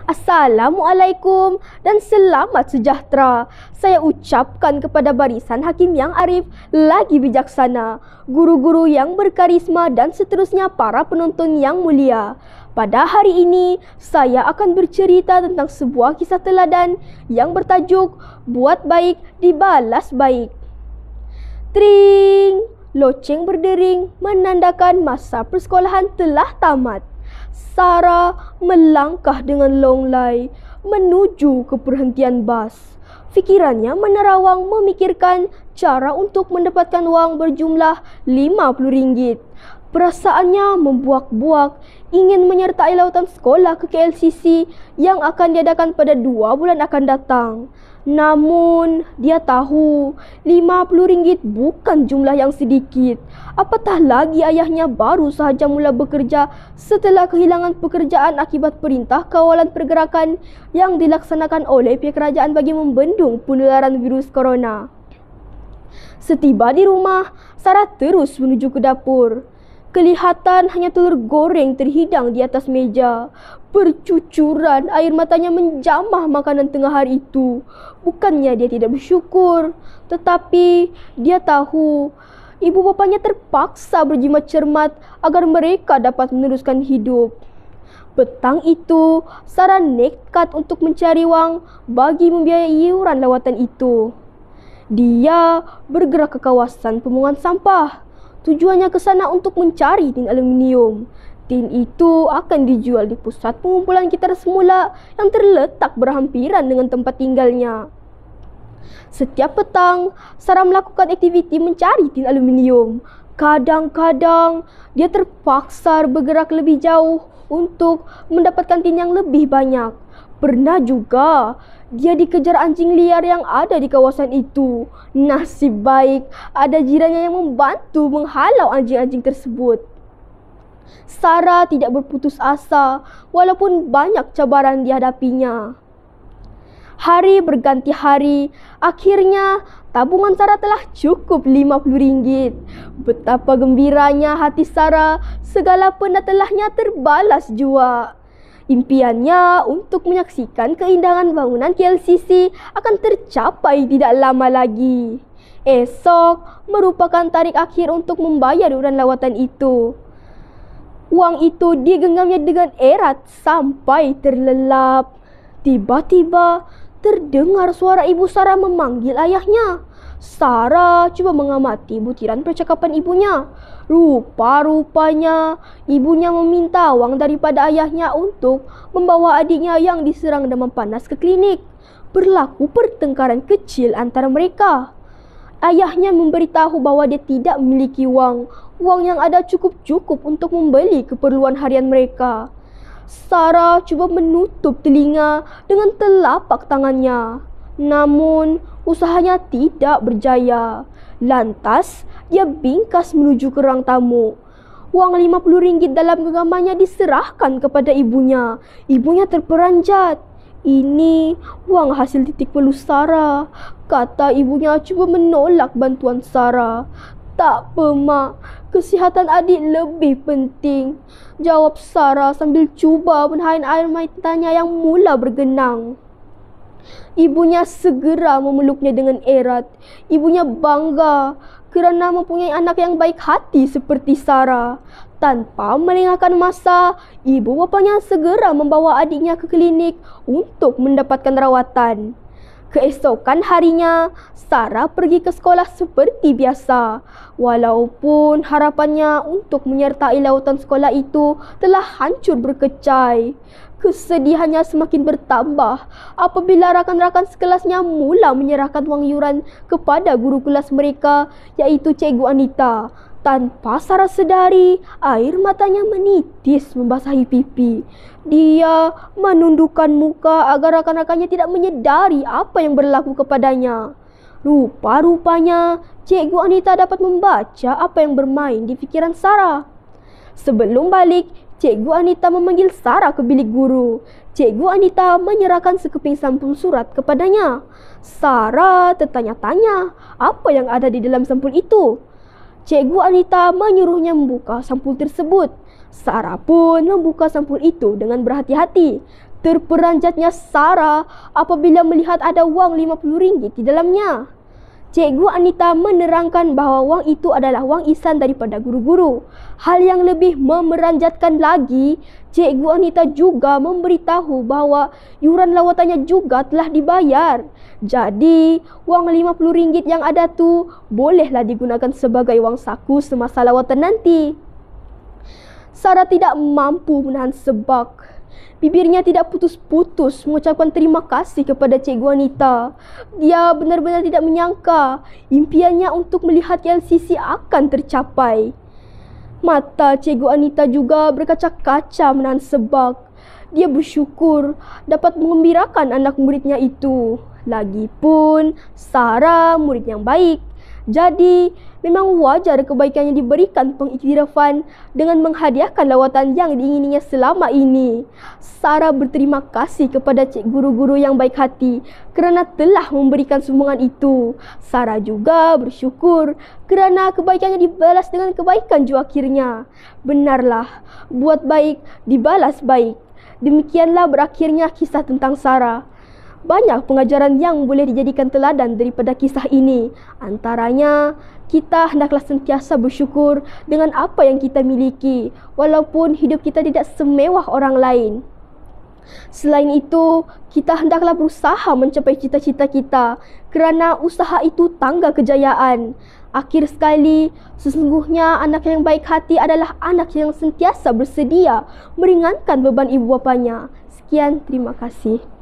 Assalamualaikum dan selamat sejahtera. Saya ucapkan kepada barisan hakim yang arif, lagi bijaksana, guru-guru yang berkarisma dan seterusnya para penonton yang mulia. Pada hari ini, saya akan bercerita tentang sebuah kisah teladan yang bertajuk Buat Baik Dibalas Baik. Tring! Loceng berdering menandakan masa persekolahan telah tamat. Sarah melangkah dengan longlai menuju ke perhentian bas. Fikirannya menerawang memikirkan cara untuk mendapatkan wang berjumlah RM50. Perasaannya membuak-buak ingin menyertai lautan sekolah ke KLCC yang akan diadakan pada 2 bulan akan datang. Namun, dia tahu RM50 bukan jumlah yang sedikit. Apatah lagi ayahnya baru sahaja mula bekerja setelah kehilangan pekerjaan akibat perintah kawalan pergerakan yang dilaksanakan oleh pihak kerajaan bagi membendung penularan virus corona. Setiba di rumah, Sarah terus menuju ke dapur. Kelihatan hanya telur goreng terhidang di atas meja. Bercucuran air matanya menjamah makanan tengah hari itu. Bukannya dia tidak bersyukur, tetapi dia tahu ibu bapanya terpaksa berjimat cermat agar mereka dapat meneruskan hidup. Petang itu, Sarah nekat untuk mencari wang bagi membiayai iuran lawatan itu. Dia bergerak ke kawasan pembuangan sampah. Tujuannya ke sana untuk mencari tin aluminium. Tin itu akan dijual di pusat pengumpulan gitar semula yang terletak berhampiran dengan tempat tinggalnya. Setiap petang, Sarah melakukan aktiviti mencari tin aluminium. Kadang-kadang, dia terpaksa bergerak lebih jauh untuk mendapatkan tin yang lebih banyak. Pernah juga dia dikejar anjing liar yang ada di kawasan itu. Nasib baik ada jirannya yang membantu menghalau anjing-anjing tersebut. Sarah tidak berputus asa walaupun banyak cabaran dihadapinya. Hari berganti hari, akhirnya tabungan Sarah telah cukup RM50. Betapa gembiranya hati Sarah, segala penat telahnya terbalas jua. Impiannya untuk menyaksikan keindahan bangunan KLCC akan tercapai tidak lama lagi. Esok merupakan tarik akhir untuk membayar iuran lawatan itu. Wang itu digenggamnya dengan erat sampai terlelap. Tiba-tiba terdengar suara ibu Sarah memanggil ayahnya. Sarah cuba mengamati butiran percakapan ibunya. Rupa-rupanya ibunya meminta wang daripada ayahnya untuk membawa adiknya yang diserang demam panas ke klinik. Berlaku pertengkaran kecil antara mereka. Ayahnya memberitahu bahwa dia tidak memiliki wang yang ada cukup-cukup untuk membeli keperluan harian mereka. Sarah cuba menutup telinga dengan telapak tangannya. Namun, usahanya tidak berjaya. Lantas, dia bingkas menuju ke ruang tamu. Wang RM50 dalam genggamannya diserahkan kepada ibunya. Ibunya terperanjat. Ini wang hasil titik pelu Sarah. Kata ibunya cuba menolak bantuan Sarah. Tak apa, Mak. Kesihatan adik lebih penting, jawab Sarah sambil cuba menahan air matanya yang mula bergenang. Ibunya segera memeluknya dengan erat. Ibunya bangga kerana mempunyai anak yang baik hati seperti Sarah. Tanpa melengahkan masa, ibu bapanya segera membawa adiknya ke klinik untuk mendapatkan rawatan. Keesokan harinya, Sarah pergi ke sekolah seperti biasa. Walaupun harapannya untuk menyertai lautan sekolah itu telah hancur berkecai. Kesedihannya semakin bertambah apabila rakan-rakan sekelasnya mula menyerahkan wang iuran kepada guru kelas mereka, iaitu Cikgu Anita. Tanpa Sarah sedari, air matanya menitis membasahi pipi. Dia menundukkan muka agar rakan-rakannya tidak menyedari apa yang berlaku kepadanya. Rupa-rupanya, Cikgu Anita dapat membaca apa yang bermain di fikiran Sarah. Sebelum balik, Cikgu Anita memanggil Sarah ke bilik guru. Cikgu Anita menyerahkan sekeping sampul surat kepadanya. Sarah tertanya-tanya apa yang ada di dalam sampul itu. Cikgu Anita menyuruhnya membuka sampul tersebut. Sarah pun membuka sampul itu dengan berhati-hati. Terperanjatnya Sarah apabila melihat ada wang RM50 di dalamnya. Cikgu Anita menerangkan bahawa wang itu adalah wang ihsan daripada guru-guru. Hal yang lebih memeranjatkan lagi, Cikgu Anita juga memberitahu bahawa yuran lawatannya juga telah dibayar. Jadi, wang RM50 yang ada tu bolehlah digunakan sebagai wang saku semasa lawatan nanti. Sarah tidak mampu menahan sebab. Bibirnya tidak putus-putus mengucapkan terima kasih kepada Cikgu Anita. Dia benar-benar tidak menyangka impiannya untuk melihat LCC akan tercapai. Mata Cikgu Anita juga berkaca-kaca menahan sebab. Dia bersyukur dapat mengembirakan anak muridnya itu. Lagipun Sarah murid yang baik. Jadi, memang wajar kebaikannya diberikan pengiktirafan dengan menghadiahkan lawatan yang diingininya selama ini. Sarah berterima kasih kepada guru-guru yang baik hati kerana telah memberikan sumbangan itu. Sarah juga bersyukur kerana kebaikannya dibalas dengan kebaikan juga akhirnya. Benarlah, buat baik dibalas baik. Demikianlah berakhirnya kisah tentang Sarah. Banyak pengajaran yang boleh dijadikan teladan daripada kisah ini. Antaranya, kita hendaklah sentiasa bersyukur dengan apa yang kita miliki, walaupun hidup kita tidak semewah orang lain. Selain itu, kita hendaklah berusaha mencapai cita-cita kita, kerana usaha itu tangga kejayaan. Akhir sekali, sesungguhnya anak yang baik hati adalah anak yang sentiasa bersedia meringankan beban ibu bapanya. Sekian, terima kasih.